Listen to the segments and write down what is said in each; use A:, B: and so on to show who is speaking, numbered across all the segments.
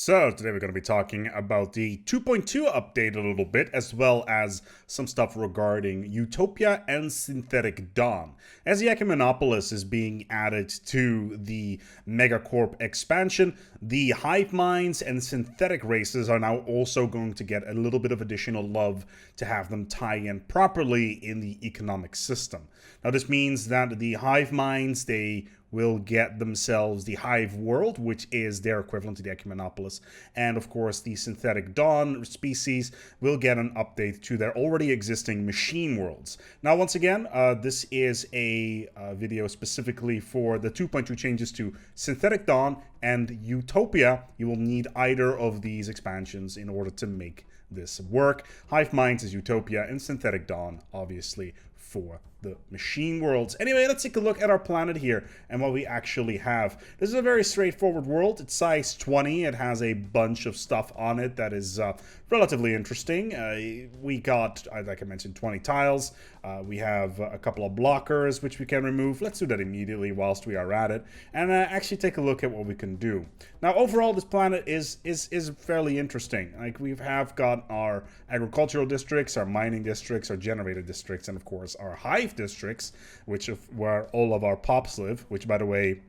A: So, today we're going to be talking about the 2.2 update a little bit, as well as some stuff regarding Utopia and Synthetic Dawn. As the Ecumenopolis is being added to the MegaCorp expansion, the hive minds and synthetic races are now also going to get a little bit of additional love to have them tie in properly in the economic system. Now, this means that the hive minds, they will get themselves the Hiveworld, which is their equivalent to the Ecumenopolis. And of course, the Synthetic Dawn species will get an update to their already existing Machineworlds. Now, once again, this is a video specifically for the 2.2 changes to Synthetic Dawn and Utopia. You will need either of these expansions in order to make this work. Hive Minds is Utopia, and Synthetic Dawn, obviously, for the Machineworlds. Anyway, let's take a look at our planet here and what we actually have. This is a very straightforward world. It's size 20. It has a bunch of stuff on it that is relatively interesting. We got, like I mentioned, 20 tiles. We have a couple of blockers, which we can remove. Let's do that immediately whilst we are at it, and actually take a look at what we can do. Now, overall, this planet is fairly interesting. Like, we have got our agricultural districts, our mining districts, our generator districts, and of course, our hive districts, where all of our pops live, which, by the way,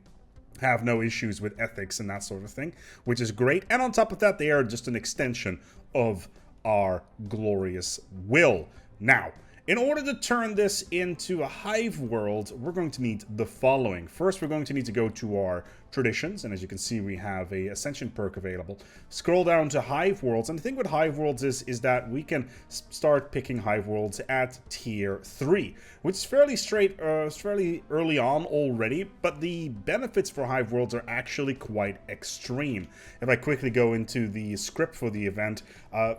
A: have no issues with ethics and that sort of thing, which is great. And on top of that, they are just an extension of our glorious will. Now, in order to turn this into a hive world, we're going to need the following. First, we're going to need to go to our traditions, and as you can see, we have a ascension perk available. Scroll down to hive worlds, and the thing with hive worlds is that we can start picking hive worlds at tier 3, which is fairly early on already, but the benefits for hive worlds are actually quite extreme. If I quickly go into the script for the event,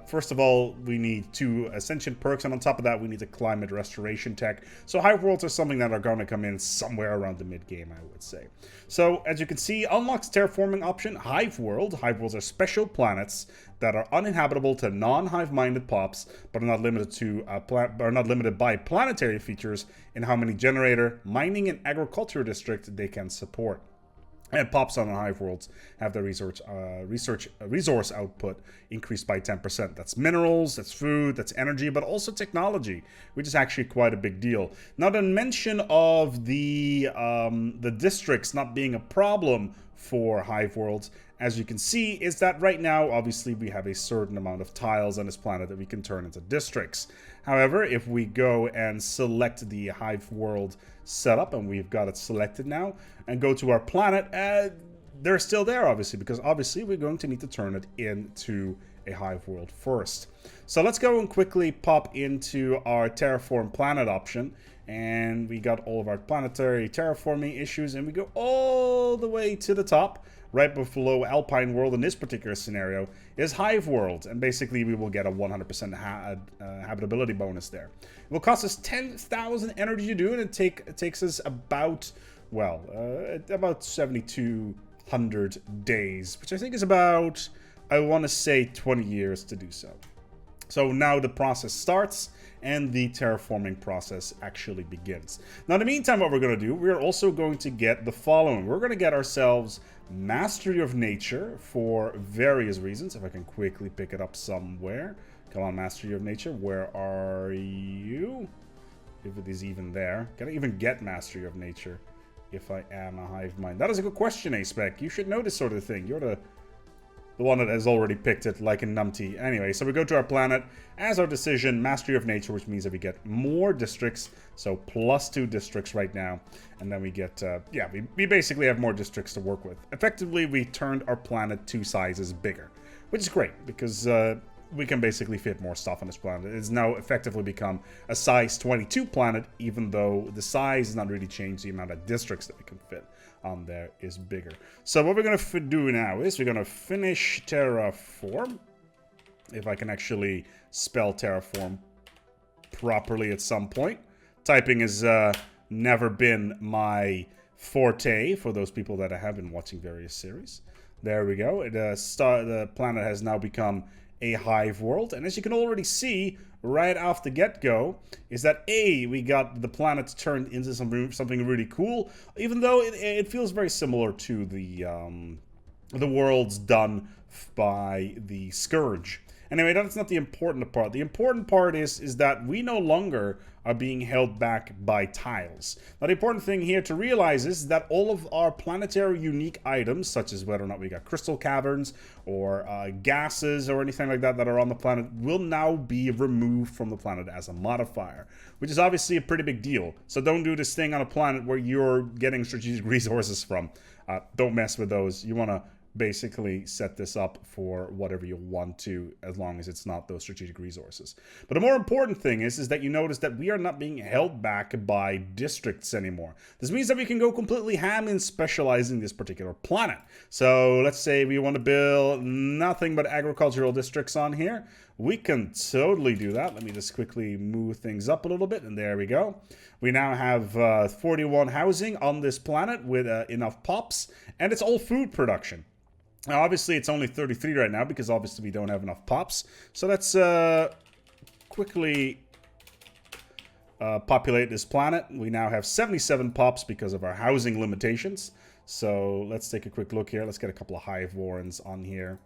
A: first of all, we need 2 ascension perks, and on top of that, we need a climate restoration tech. So hive worlds are something that are going to come in somewhere around the mid-game, I would say. So, as you can see, unlocks terraforming option, Hive World. Hive Worlds are special planets that are uninhabitable to non-hive-minded pops, but are not limited by planetary features in how many generator, mining, and agriculture district they can support. And pops on hive worlds have their resource output increased by 10%. That's minerals, that's food, that's energy, but also technology, which is actually quite a big deal. Now, the mention of the districts not being a problem for hive worlds, as you can see, is that right now, obviously, we have a certain amount of tiles on this planet that we can turn into districts. However, if we go and select the hive world setup, and we've got it selected now, and go to our planet, they're still there, obviously, because obviously we're going to need to turn it into a hive world first. So let's go and quickly pop into our terraform planet option, and we got all of our planetary terraforming issues, and we go all the way to the top. Right below Alpine World in this particular scenario is Hive World, and basically we will get a 100% habitability bonus there. It will cost us 10,000 energy to do, and it takes us about, well, about 7,200 days, which I think is about, I want to say, 20 years to do so. So now the process starts, and the terraforming process actually begins. Now, in the meantime, what we're going to do, we're also going to get the following. We're going to get ourselves Mastery of Nature for various reasons. If I can quickly pick it up somewhere. Come on, Mastery of Nature. Where are you? If it is even there. Can I even get Mastery of Nature if I am a hive mind? That is a good question, ASpec. You should know this sort of thing. You're the one that has already picked it like a numpty. Anyway, so we go to our planet as our decision, Mastery of Nature, which means that we get more districts, so +2 districts right now, and then we get, we basically have more districts to work with. Effectively, we turned our planet 2 sizes bigger, which is great, because we can basically fit more stuff on this planet. It has now effectively become a size 22 planet, even though the size has not really changed. The amount of districts that we can fit on there is bigger. So what we're going to do now is we're going to finish Terraform. If I can actually spell Terraform properly at some point. Typing has never been my forte for those people that have been watching various series. There we go. The planet has now become a hive world, and as you can already see right off the get-go is that we got the planet turned into something really cool, even though it feels very similar to the the worlds done by the Scourge. Anyway, that's not the important part. The important part is that we no longer are being held back by tiles. Now, the important thing here to realize is that all of our planetary unique items, such as whether or not we got crystal caverns or gases or anything like that that are on the planet, will now be removed from the planet as a modifier, which is obviously a pretty big deal. So don't do this thing on a planet where you're getting strategic resources from. Don't mess with those. You want to basically set this up for whatever you want to, as long as it's not those strategic resources. But the more important thing is that you notice that we are not being held back by districts anymore. This means that we can go completely ham in specializing this particular planet. So let's say we want to build nothing but agricultural districts on here. We can totally do that. Let me just quickly move things up a little bit, and there we go. We now have 41 housing on this planet with enough pops, and it's all food production. Now, obviously, it's only 33 right now because obviously we don't have enough pops. So let's quickly populate this planet. We now have 77 pops because of our housing limitations. So let's take a quick look here. Let's get a couple of hive warrens on here.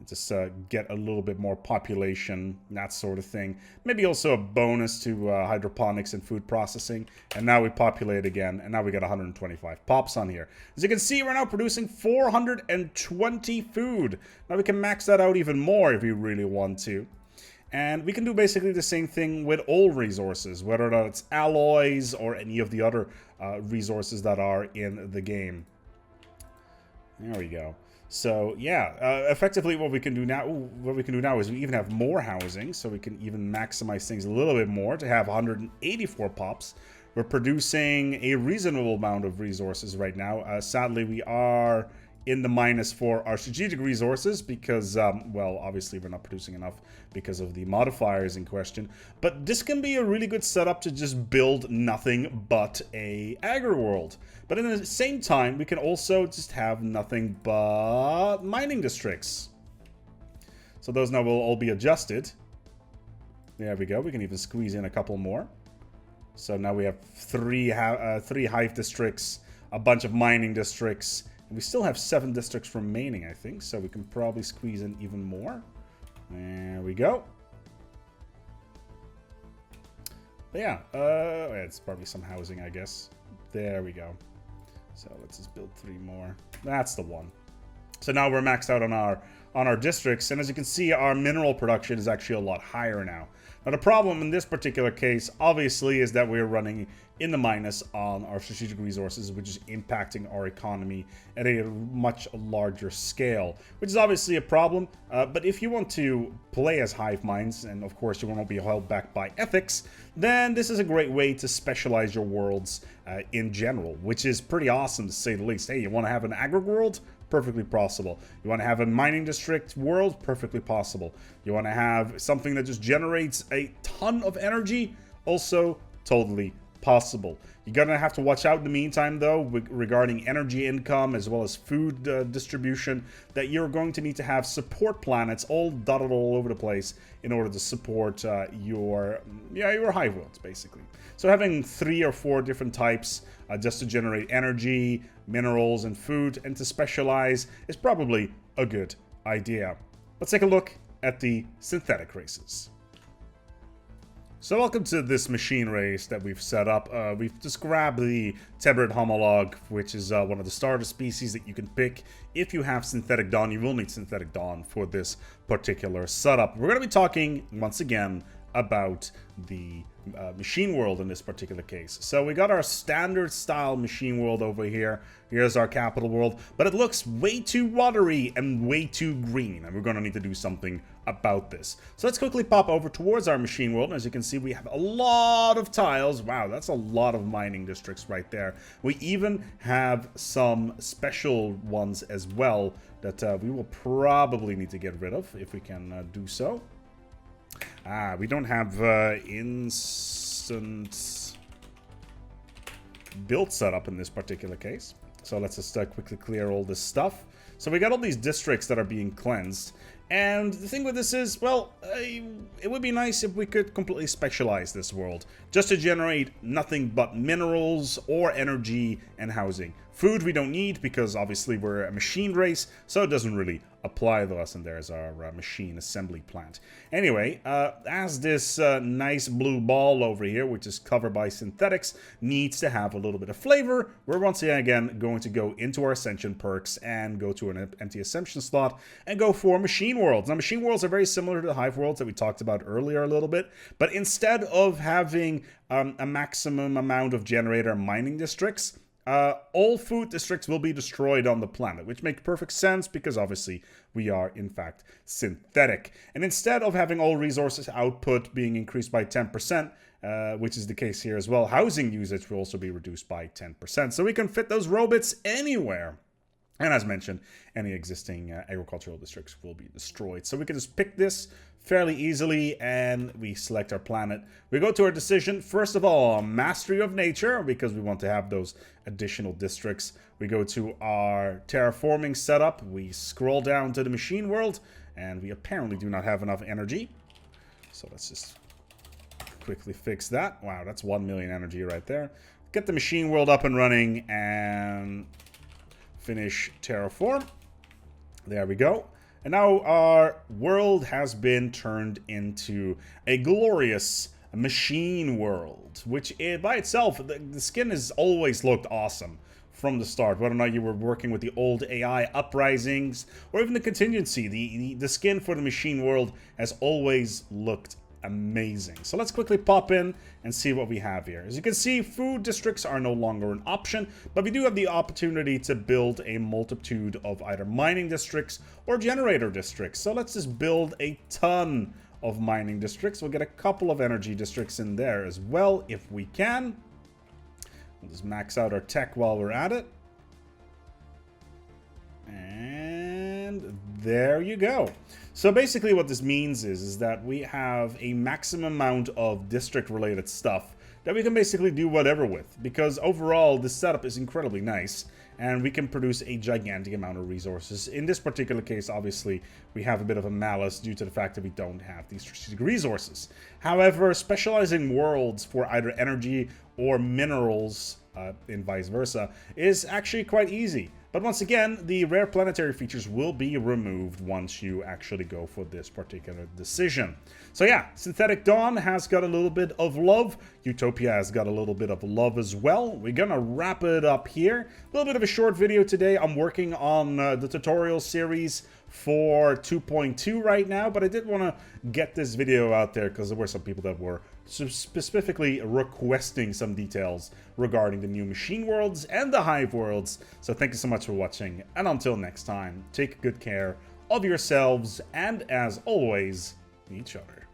A: Just get a little bit more population, that sort of thing. Maybe also a bonus to hydroponics and food processing. And now we populate again, and now we got 125 pops on here. As you can see, we're now producing 420 food. Now we can max that out even more if we really want to. And we can do basically the same thing with all resources, whether or not it's alloys or any of the other resources that are in the game. There we go. So yeah, effectively what we can do now is we even have more housing, so we can even maximize things a little bit more to have 184 pops. We're producing a reasonable amount of resources right now. Sadly, we are in the minus for our strategic resources because, well, obviously we're not producing enough because of the modifiers in question. But this can be a really good setup to just build nothing but a agri-world. But at the same time, we can also just have nothing but mining districts. So those now will all be adjusted. There we go. We can even squeeze in a couple more. So now we have three hive districts, a bunch of mining districts, and we still have 7 districts remaining, I think, so we can probably squeeze in even more. There we go. But yeah, it's probably some housing, I guess. There we go. So let's just build 3 more. That's the one. So now we're maxed out on our districts, and as you can see, our mineral production is actually a lot higher now. Now the problem in this particular case, obviously, is that we're running in the minus on our strategic resources, which is impacting our economy at a much larger scale, which is obviously a problem. But if you want to play as hive minds, and of course you won't be held back by ethics, then this is a great way to specialize your worlds in general, which is pretty awesome to say the least. Hey, you want to have an agri-world? Perfectly possible. You want to have a mining district world? Perfectly possible. You want to have something that just generates a ton of energy? Also totally possible. You're gonna have to watch out in the meantime, though, regarding energy income as well as food distribution, that you're going to need to have support planets all dotted all over the place in order to support your hive worlds, basically. So having 3 or 4 different types just to generate energy, minerals, and food, and to specialize is probably a good idea. Let's take a look at the synthetic races. So welcome to this machine race that we've set up. We've just grabbed the Tethered homolog, which is one of the starter species that you can pick. If you have Synthetic Dawn, you will need Synthetic Dawn for this particular setup. We're going to be talking, once again, about the machine world in this particular case. So we got our standard style machine world over here. Here's our capital world, but it looks way too watery and way too green, and we're going to need to do something about this. So let's quickly pop over towards our machine world. And as you can see, we have a lot of tiles. Wow, that's a lot of mining districts right there. We even have some special ones as well that we will probably need to get rid of if we can do so. We don't have instant build setup in this particular case. So let's just quickly clear all this stuff. So we got all these districts that are being cleansed. And the thing with this is, well, it would be nice if we could completely specialize this world, just to generate nothing but minerals or energy and housing. Food we don't need, because obviously we're a machine race, so it doesn't really apply to us, and there's our machine assembly plant. Anyway, as this nice blue ball over here, which is covered by synthetics, needs to have a little bit of flavor, we're once again going to go into our Ascension perks and go to an empty Ascension slot and go for Machineworlds. Now, Machineworlds are very similar to the Hiveworlds that we talked about earlier a little bit, but instead of having a maximum amount of generator mining districts, all food districts will be destroyed on the planet, which makes perfect sense because obviously we are in fact synthetic. And instead of having all resources output being increased by 10%, which is the case here as well, housing usage will also be reduced by 10%. So we can fit those robots anywhere. And as mentioned, any existing agricultural districts will be destroyed. So we can just pick this fairly easily, and we select our planet. We go to our decision. First of all, Mastery of Nature, because we want to have those additional districts. We go to our Terraforming setup. We scroll down to the Machine World, and we apparently do not have enough energy. So let's just quickly fix that. Wow, that's 1 million energy right there. Get the Machine World up and running, and finish terraform. There we go. And now our world has been turned into a glorious machine world, which by itself, the skin has always looked awesome from the start. Whether or not you were working with the old AI uprisings or even the contingency, the skin for the machine world has always looked amazing. So let's quickly pop in and see what we have here. As you can see, food districts are no longer an option, but we do have the opportunity to build a multitude of either mining districts or generator districts. So let's just build a ton of mining districts. We'll get a couple of energy districts in there as well if we can. We'll just max out our tech while we're at it. And there you go. So basically what this means is that we have a maximum amount of district-related stuff that we can basically do whatever with, because overall this setup is incredibly nice, and we can produce a gigantic amount of resources. In this particular case, obviously, we have a bit of a malice due to the fact that we don't have these strategic resources. However, specializing worlds for either energy or minerals, and vice versa, is actually quite easy. But once again, the rare planetary features will be removed once you actually go for this particular decision. So yeah, Synthetic Dawn has got a little bit of love. Utopia has got a little bit of love as well. We're gonna wrap it up here. A little bit of a short video today. I'm working on the tutorial series for 2.2 right now, but I did want to get this video out there because there were some people that were specifically requesting some details regarding the new Machine Worlds and the Hive Worlds. So thank you so much for watching, and until next time, take good care of yourselves and, as always, each other.